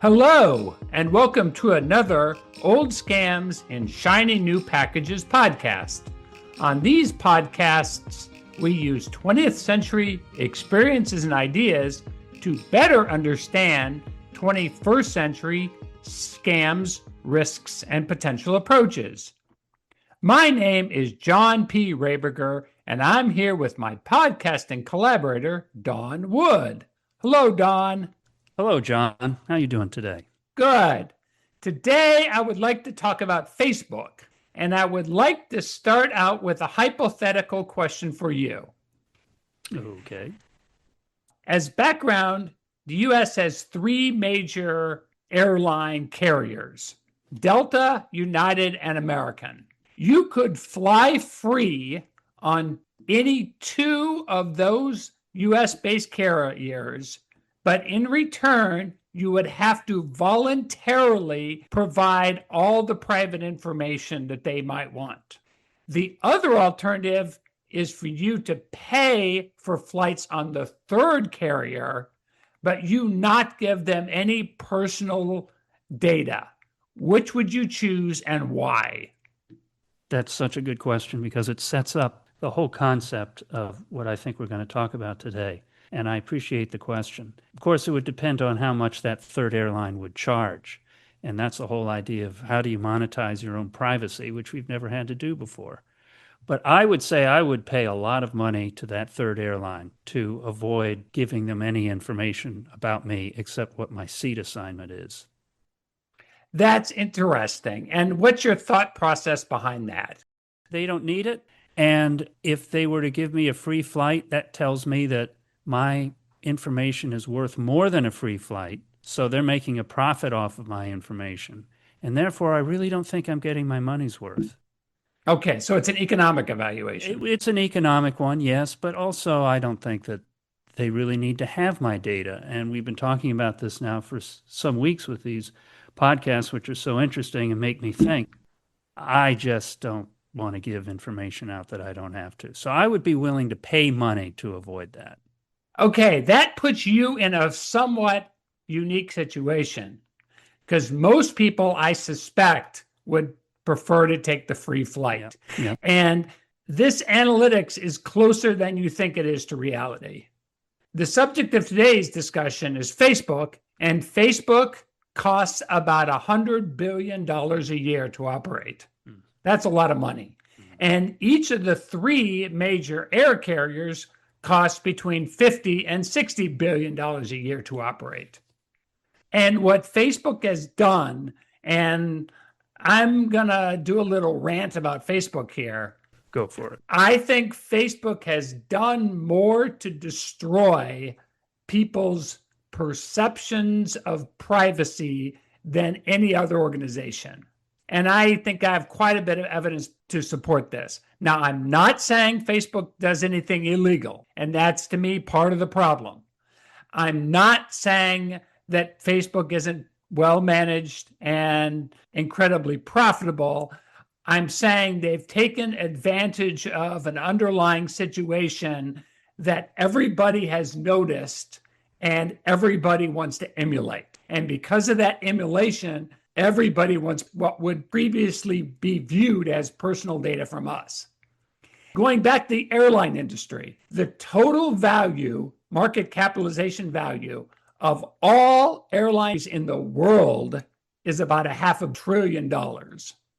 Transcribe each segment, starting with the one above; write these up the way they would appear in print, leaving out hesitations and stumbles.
Hello, and welcome to another Old Scams in Shiny New Packages podcast. On these podcasts, we use 20th century experiences and ideas to better understand 21st century scams, risks, and potential approaches. My name is John P. Rayberger, and I'm here with my podcasting collaborator, Dawn Wood. Hello, Dawn. Hello, John. How are you doing today? Good. Today, I would like to talk about Facebook, and I would like to start out with a hypothetical question for you. Okay. As background, the U.S. has three major airline carriers: Delta, United, and American. You could fly free on any two of those U.S.-based carriers, but in return, you would have to voluntarily provide all the private information that they might want. The other alternative is for you to pay for flights on the third carrier, but you not give them any personal data. Which would you choose and why? That's such a good question because it sets up the whole concept of what I think we're going to talk about today. And I appreciate the question. Of course, it would depend on how much that third airline would charge. And that's the whole idea of how do you monetize your own privacy, which we've never had to do before. But I would say I would pay a lot of money to that third airline to avoid giving them any information about me except what my seat assignment is. That's interesting. And what's your thought process behind that? They don't need it. And if they were to give me a free flight, that tells me that my information is worth more than a free flight, so they're making a profit off of my information. And therefore, I really don't think I'm getting my money's worth. Okay, so it's an economic evaluation. It's an economic one, yes, but also I don't think that they really need to have my data. And we've been talking about this now for some weeks with these podcasts, which are so interesting and make me think. I just don't want to give information out that I don't have to. So I would be willing to pay money to avoid that. Okay, that puts you in a somewhat unique situation because most people, I suspect, would prefer to take the free flight. Yeah. And this analytics is closer than you think it is to reality. The subject of today's discussion is Facebook, and Facebook costs about $100 billion a year to operate. That's a lot of money. And each of the three major air carriers costs between $50 and $60 billion a year to operate. And what Facebook has done, and I'm going to do a little rant about Facebook here. Go for it. I think Facebook has done more to destroy people's perceptions of privacy than any other organization. And I think I have quite a bit of evidence to support this. Now, I'm not saying Facebook does anything illegal, and that's, to me, part of the problem. I'm not saying that Facebook isn't well managed and incredibly profitable. I'm saying they've taken advantage of an underlying situation that everybody has noticed and everybody wants to emulate. And because of that emulation, everybody wants what would previously be viewed as personal data from us. Going back to the airline industry, the total value, market capitalization value of all airlines in the world is about $500 billion.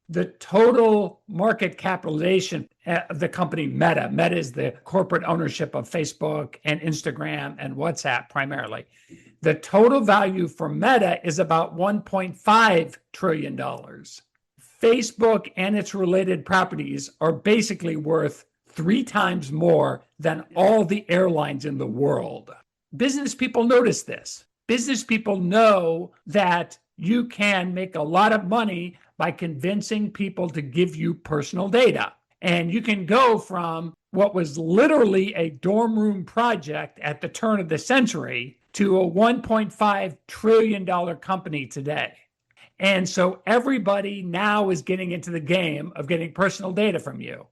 The total market capitalization of the company Meta is the corporate ownership of Facebook and Instagram and WhatsApp primarily. The total value for Meta is about $1.5 trillion. Facebook and its related properties are basically worth 3 times more than all the airlines in the world. Business people notice this. Business people know that you can make a lot of money by convincing people to give you personal data. And you can go from what was literally a dorm room project at the turn of the century to a $1.5 trillion company today. And so everybody now is getting into the game of getting personal data from you.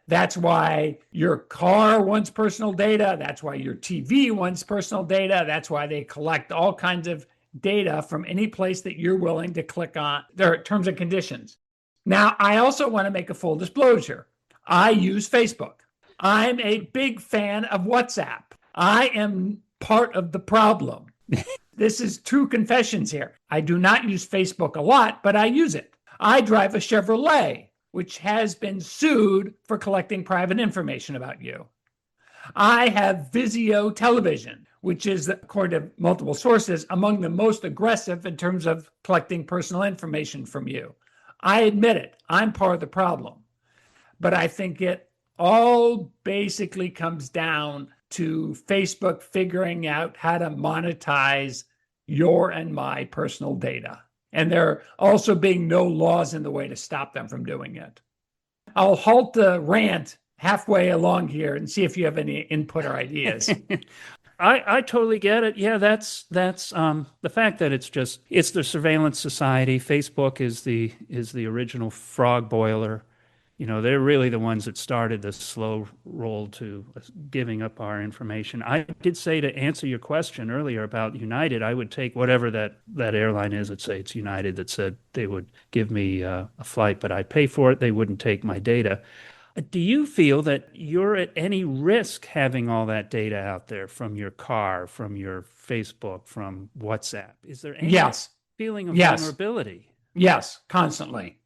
That's why your car wants personal data. That's why your TV wants personal data. That's why they collect all kinds of data from any place that you're willing to click on their terms and conditions. Now, I also want to make a full disclosure. I use Facebook. I'm a big fan of WhatsApp. I am part of the problem. This is true confessions here. I do not use Facebook a lot, but I use it. I drive a Chevrolet, which has been sued for collecting private information about you. I have Vizio Television, which is, according to multiple sources, among the most aggressive in terms of collecting personal information from you. I admit it. I'm part of the problem. But I think it all basically comes down to Facebook figuring out how to monetize your and my personal data. And there also being no laws in the way to stop them from doing it. I'll halt the rant halfway along here and see if you have any input or ideas. I totally get it. Yeah, that's the fact that it's the surveillance society. Facebook is the original frog boiler. You know, they're really the ones that started the slow roll to giving up our information. I did say, to answer your question earlier about United, I would take whatever that airline is. Let's say it's United that said they would give me a flight, but I'd pay for it. They wouldn't take my data. Do you feel that you're at any risk having all that data out there from your car, from your Facebook, from WhatsApp? Is there any feeling of vulnerability? Yes, constantly.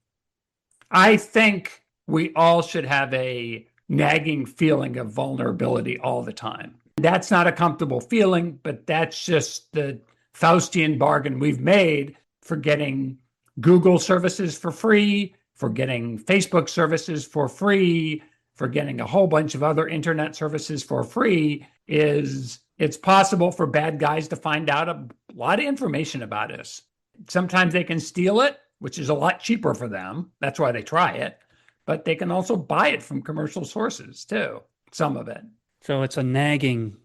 I think we all should have a nagging feeling of vulnerability all the time. That's not a comfortable feeling, but that's just the Faustian bargain we've made for getting Google services for free, for getting Facebook services for free, for getting a whole bunch of other internet services for free. Is it's possible for bad guys to find out a lot of information about us. Sometimes they can steal it, which is a lot cheaper for them. That's why they try it. But they can also buy it from commercial sources too, some of it. So it's a nagging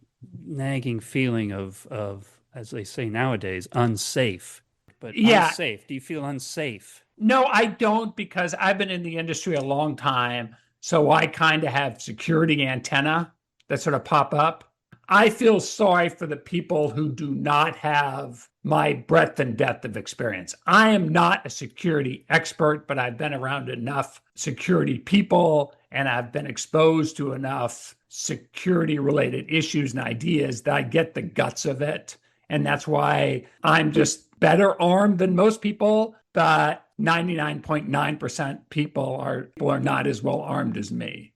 feeling of, as they say nowadays, unsafe. But unsafe. Do you feel unsafe? No, I don't, because I've been in the industry a long time. So I kind of have security antenna that sort of pop up. I feel sorry for the people who do not have my breadth and depth of experience. I am not a security expert, but I've been around enough security people and I've been exposed to enough security related issues and ideas that I get the guts of it. And that's why I'm just better armed than most people, but 99.9% people are not as well armed as me.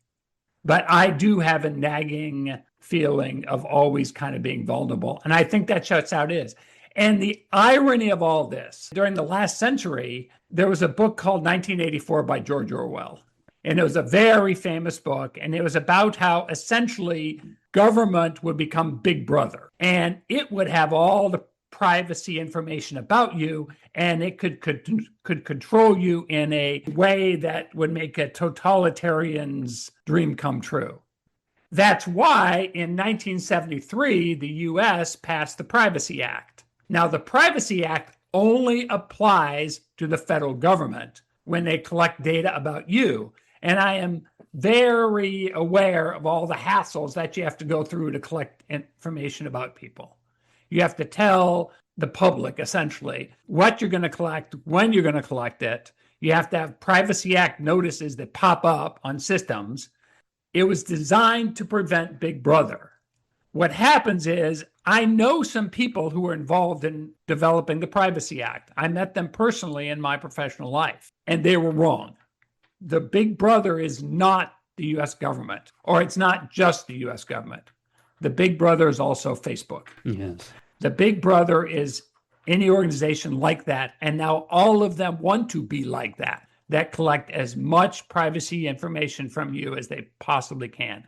But I do have a nagging feeling of always kind of being vulnerable. And I think that shuts out is. And the irony of all this, during the last century, there was a book called 1984 by George Orwell. And it was a very famous book. And it was about how essentially government would become Big Brother. And it would have all the privacy information about you, and it could control you in a way that would make a totalitarian's dream come true. That's why in 1973, the US passed the Privacy Act. Now, the Privacy Act only applies to the federal government when they collect data about you. And I am very aware of all the hassles that you have to go through to collect information about people. You have to tell the public, essentially, what you're going to collect, when you're going to collect it. You have to have Privacy Act notices that pop up on systems. It was designed to prevent Big Brother. What happens is, I know some people who were involved in developing the Privacy Act. I met them personally in my professional life, and they were wrong. The Big Brother is not the US government, or it's not just the US government. The Big Brother is also Facebook. Yes. The Big Brother is any organization like that. And now all of them want to be like that collect as much privacy information from you as they possibly can.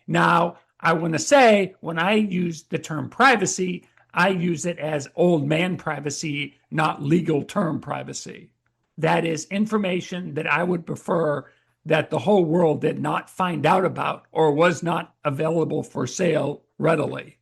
Now, I want to say, when I use the term privacy, I use it as old man privacy, not legal term privacy. That is information that I would prefer that the whole world did not find out about or was not available for sale readily.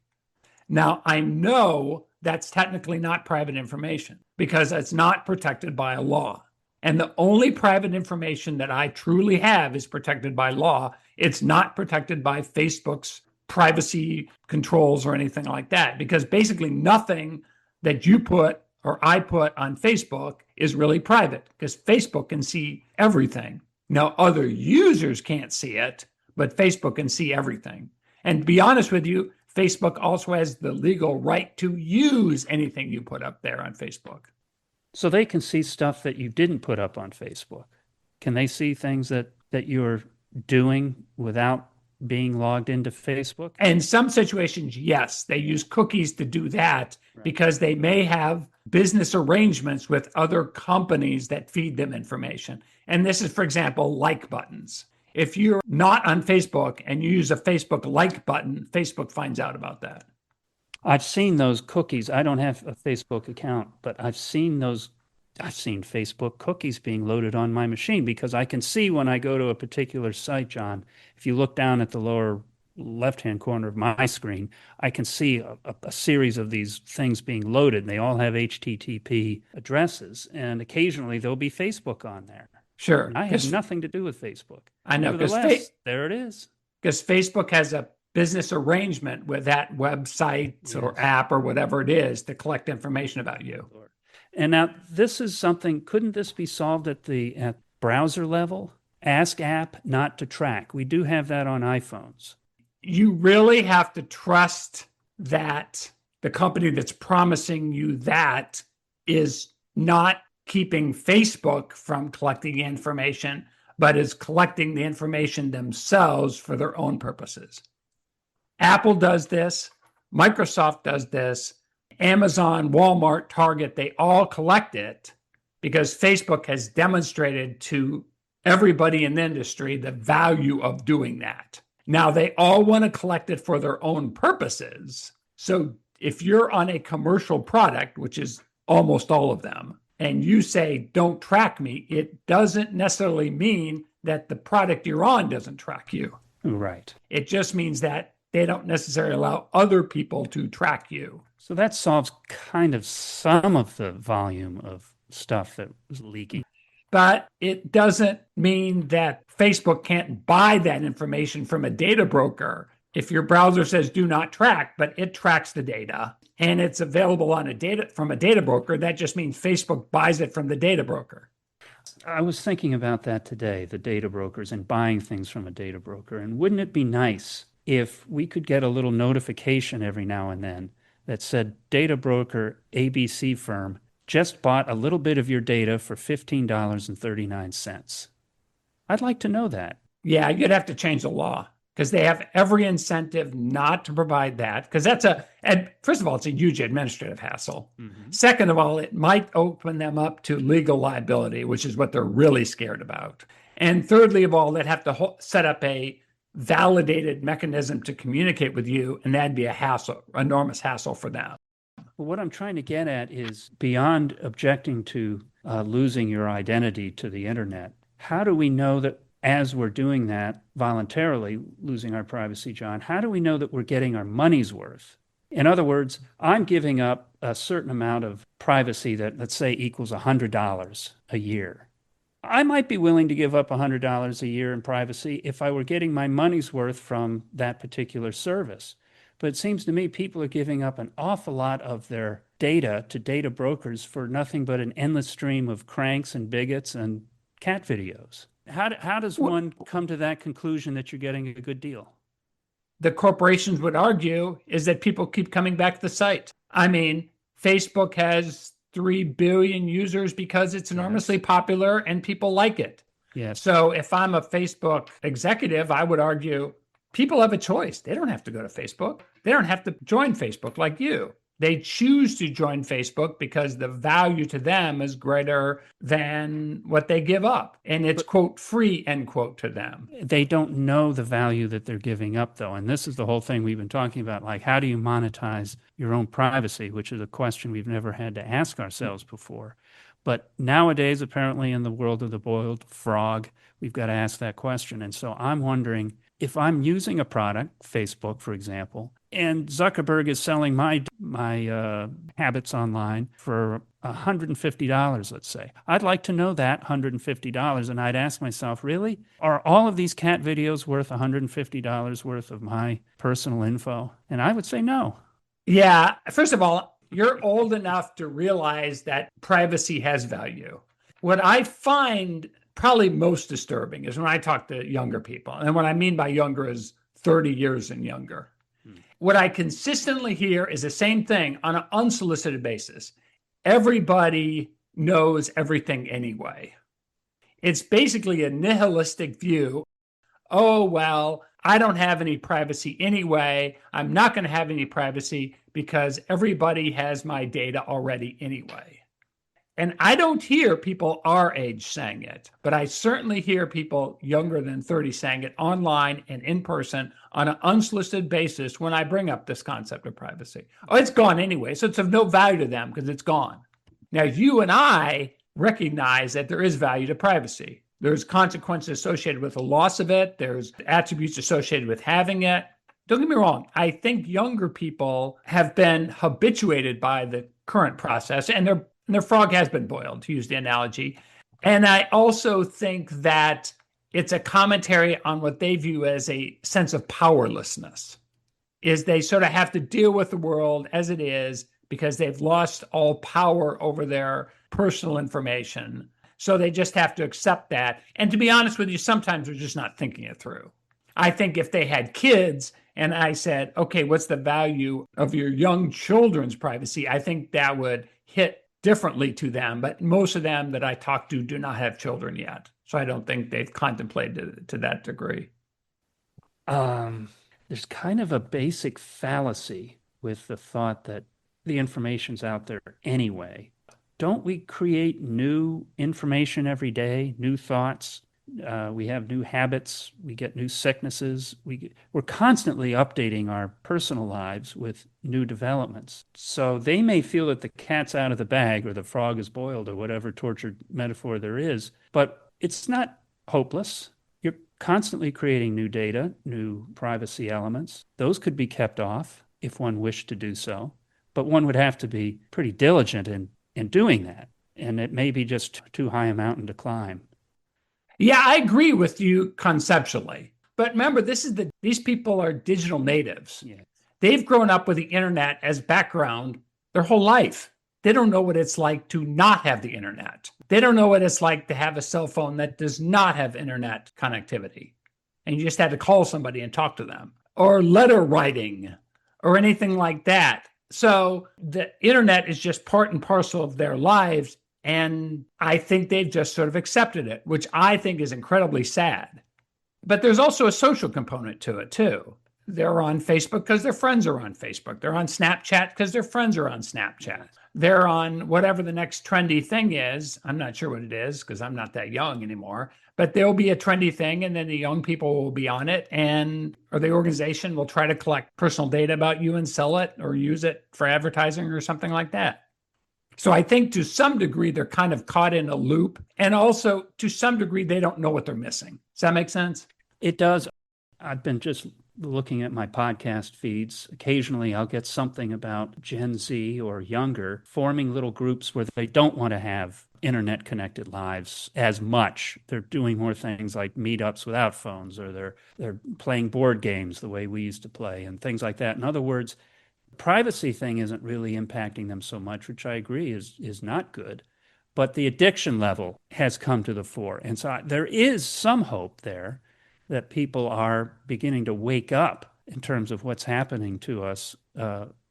Now, I know that's technically not private information because it's not protected by a law. And the only private information that I truly have is protected by law. It's not protected by Facebook's privacy controls or anything like that, because basically nothing that you put or I put on Facebook is really private because Facebook can see everything. Now, other users can't see it, but Facebook can see everything. And to be honest with you, Facebook also has the legal right to use anything you put up there on Facebook. So they can see stuff that you didn't put up on Facebook. Can they see things that you're doing without being logged into Facebook? In some situations, yes, they use cookies to do that because they may have business arrangements with other companies that feed them information. And this is, for example, like buttons. If you're not on Facebook and you use a Facebook like button, Facebook finds out about that. I've seen those cookies. I don't have a Facebook account, but I've seen Facebook cookies being loaded on my machine because I can see when I go to a particular site, John, if you look down at the lower left-hand corner of my screen, I can see a series of these things being loaded. And they all have HTTP addresses, and occasionally there'll be Facebook on there. Sure. And I have nothing to do with Facebook. I know. Nevertheless, there it is. Because Facebook has a business arrangement with that website or app or whatever it is to collect information about you. And now this is something, couldn't this be solved at browser level? Ask app not to track. We do have that on iPhones. You really have to trust that the company that's promising you that is not keeping Facebook from collecting the information, but is collecting the information themselves for their own purposes. Apple does this, Microsoft does this, Amazon, Walmart, Target, they all collect it because Facebook has demonstrated to everybody in the industry the value of doing that. Now, they all want to collect it for their own purposes. So if you're on a commercial product, which is almost all of them, and you say, don't track me, it doesn't necessarily mean that the product you're on doesn't track you. Right. It just means that they don't necessarily allow other people to track you. So that solves kind of some of the volume of stuff that was leaking. But it doesn't mean that Facebook can't buy that information from a data broker. If your browser says do not track, but it tracks the data and it's available from a data broker, that just means Facebook buys it from the data broker. I was thinking about that today, the data brokers and buying things from a data broker. And wouldn't it be nice if we could get a little notification every now and then that said data broker ABC firm just bought a little bit of your data for $15.39. I'd like to know that. Yeah, you'd have to change the law because they have every incentive not to provide that because first of all, it's a huge administrative hassle. Mm-hmm. Second of all, it might open them up to legal liability, which is what they're really scared about. And thirdly of all, they'd have to set up a validated mechanism to communicate with you, and that'd be a hassle, enormous hassle for them. Well, what I'm trying to get at is beyond objecting to losing your identity to the internet, how do we know that as we're doing that voluntarily, losing our privacy, John, how do we know that we're getting our money's worth? In other words, I'm giving up a certain amount of privacy that, let's say, equals $100 a year. I might be willing to give up $100 a year in privacy if I were getting my money's worth from that particular service. But it seems to me people are giving up an awful lot of their data to data brokers for nothing but an endless stream of cranks and bigots and cat videos. How does one come to that conclusion that you're getting a good deal? The corporations would argue is that people keep coming back to the site. I mean, Facebook has 3 billion users because it's enormously popular and people like it. Yes. So if I'm a Facebook executive, I would argue people have a choice. They don't have to go to Facebook. They don't have to join Facebook like you. They choose to join Facebook because the value to them is greater than what they give up. And it's, quote, free, end quote, to them. They don't know the value that they're giving up, though. And this is the whole thing we've been talking about. Like, how do you monetize your own privacy, which is a question we've never had to ask ourselves before. But nowadays, apparently, in the world of the boiled frog, we've got to ask that question. And so I'm wondering, if I'm using a product, Facebook, for example, and Zuckerberg is selling my habits online for $150, let's say. I'd like to know that $150, and I'd ask myself, really? Are all of these cat videos worth $150 worth of my personal info? And I would say no. Yeah. First of all, You're old enough to realize that privacy has value. What I find probably most disturbing is when I talk to younger people. And what I mean by younger is 30 years and younger. What I consistently hear is the same thing on an unsolicited basis. Everybody knows everything anyway. It's basically a nihilistic view. Oh, well, I don't have any privacy anyway. I'm not going to have any privacy because everybody has my data already anyway. And I don't hear people our age saying it, but I certainly hear people younger than 30 saying it online and in person on an unsolicited basis when I bring up this concept of privacy. Oh, it's gone anyway, so it's of no value to them because it's gone. Now, you and I recognize that there is value to privacy. There's consequences associated with the loss of it. There's attributes associated with having it. Don't get me wrong. I think younger people have been habituated by the current process, and their frog has been boiled, to use the analogy. And I also think that it's a commentary on what they view as a sense of powerlessness, is they sort of have to deal with the world as it is because they've lost all power over their personal information. So they just have to accept that. And to be honest with you, sometimes they're just not thinking it through. I think if they had kids and I said, okay, what's the value of your young children's privacy? I think that would hit differently to them, but most of them that I talk to do not have children yet. So I don't think they've contemplated it to that degree. There's kind of a basic fallacy with the thought that the information's out there anyway. Don't we create new information every day, new thoughts? We have new habits. We get new sicknesses. We're constantly updating our personal lives with new developments. So they may feel that the cat's out of the bag or the frog is boiled or whatever tortured metaphor there is, but it's not hopeless. You're constantly creating new data, new privacy elements. Those could be kept off if one wished to do so, but one would have to be pretty diligent in doing that. And it may be just too high a mountain to climb. Yeah, I agree with you conceptually. But remember, these people are digital natives. Yeah. They've grown up with the internet as background their whole life. They don't know what it's like to not have the internet. They don't know what it's like to have a cell phone that does not have internet connectivity. And you just had to call somebody and talk to them, or letter writing, or anything like that. So the internet is just part and parcel of their lives. And I think they've just sort of accepted it, which I think is incredibly sad. But there's also a social component to it, too. They're on Facebook because their friends are on Facebook. They're on Snapchat because their friends are on Snapchat. They're on whatever the next trendy thing is. I'm not sure what it is because I'm not that young anymore. But there'll be a trendy thing, and then the young people will be on it, or the organization will try to collect personal data about you and sell it or use it for advertising or something like that. So I think to some degree, they're kind of caught in a loop. And also, to some degree, they don't know what they're missing. Does that make sense? It does. I've been just looking at my podcast feeds. Occasionally, I'll get something about Gen Z or younger forming little groups where they don't want to have internet-connected lives as much. They're doing more things like meetups without phones, or they're playing board games the way we used to play and things like that. In other words, privacy thing isn't really impacting them so much, which I agree is not good, but the addiction level has come to the fore. And so there is some hope there that people are beginning to wake up in terms of what's happening to us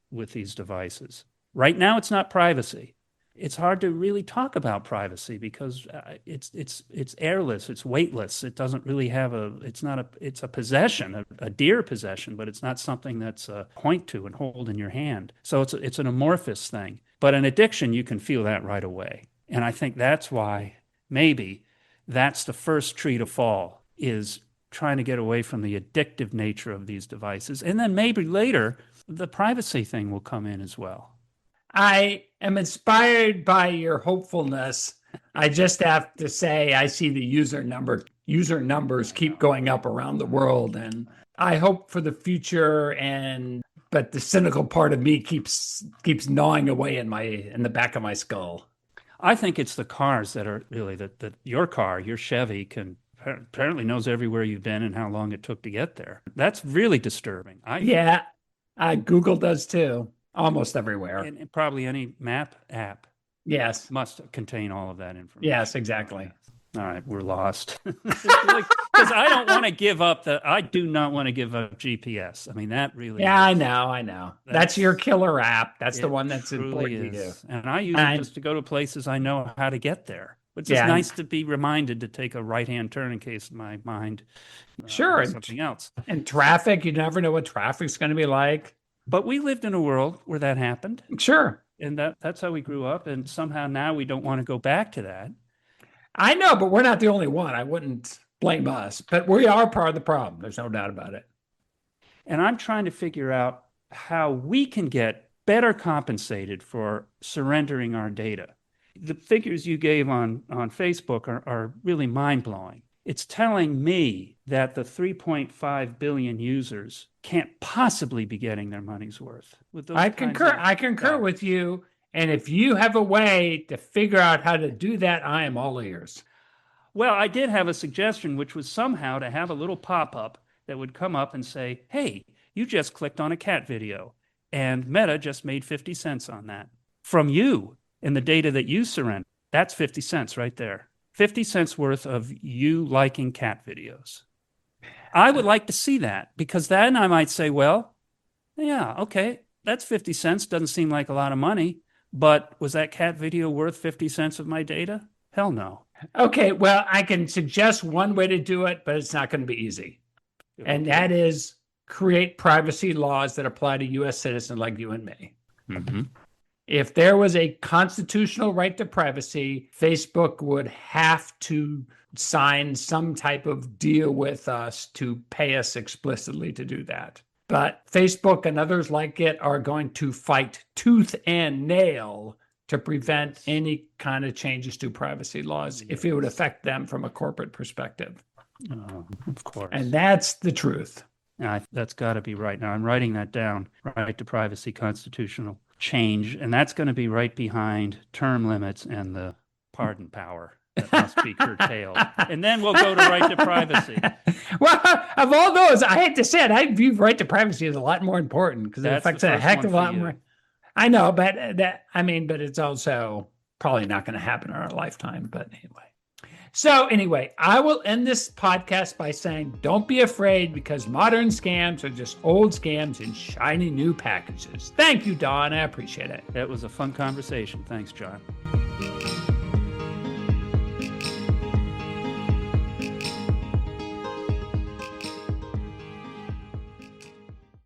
with these devices. Right now, it's not privacy. It's hard to really talk about privacy because it's airless, it's weightless. It doesn't really have it's a possession, a dear possession, but it's not something that's point to and hold in your hand. So it's an amorphous thing. But an addiction, you can feel that right away. And I think that's why maybe that's the first tree to fall, is trying to get away from the addictive nature of these devices. And then maybe later, the privacy thing will come in as well. I am inspired by your hopefulness. I just have to say, I see the user numbers keep going up around the world, and I hope for the future. But the cynical part of me keeps gnawing away in the back of my skull. I think it's the cars that are really that your car, your Chevy, apparently knows everywhere you've been and how long it took to get there. That's really disturbing. Google does too. almost everywhere. And probably any map app Yes. must contain all of that information. Yes, exactly. All right, we're lost. Because I do not want to give up GPS. I mean, that really Yeah, is. I know. That's your killer app. That's the one that's truly important to you. And I use it just to go to places I know how to get there. It's just nice to be reminded to take a right-hand turn in case my mind sure something else. And traffic, you never know what traffic's going to be like. But we lived in a world where that happened. Sure. And that's how we grew up. And somehow now we don't want to go back to that. I know, but we're not the only one. I wouldn't blame us, but we are part of the problem. There's no doubt about it. And I'm trying to figure out how we can get better compensated for surrendering our data. The figures you gave on Facebook are really mind-blowing. It's telling me that the 3.5 billion users can't possibly be getting their money's worth. I concur with you. And if you have a way to figure out how to do that, I am all ears. Well, I did have a suggestion, which was somehow to have a little pop-up that would come up and say, hey, you just clicked on a cat video, and Meta just made 50 cents on that. From you and the data that you surrender, that's 50 cents right there. 50 cents worth of you liking cat videos. I would like to see that, because then I might say, well, yeah, okay, that's 50 cents. Doesn't seem like a lot of money. But was that cat video worth 50 cents of my data? Hell no. Okay, well, I can suggest one way to do it, but it's not going to be easy. Okay. And that is create privacy laws that apply to U.S. citizens like you and me. Mm-hmm. If there was a constitutional right to privacy, Facebook would have to sign some type of deal with us to pay us explicitly to do that. But Facebook and others like it are going to fight tooth and nail to prevent any kind of changes to privacy laws if it would affect them from a corporate perspective. Of course. And that's the truth. That's got to be right. Now, I'm writing that down, right to privacy constitutional change. And that's going to be right behind term limits and the pardon power that must be curtailed. And then we'll go to right to privacy. Well, of all those, I hate to say it, I view right to privacy as a lot more important because it affects a heck of a lot more. I know, but but it's also probably not going to happen in our lifetime. But anyway, I will end this podcast by saying, don't be afraid, because modern scams are just old scams in shiny new packages. Thank you, Don. I appreciate it. That was a fun conversation. Thanks, John.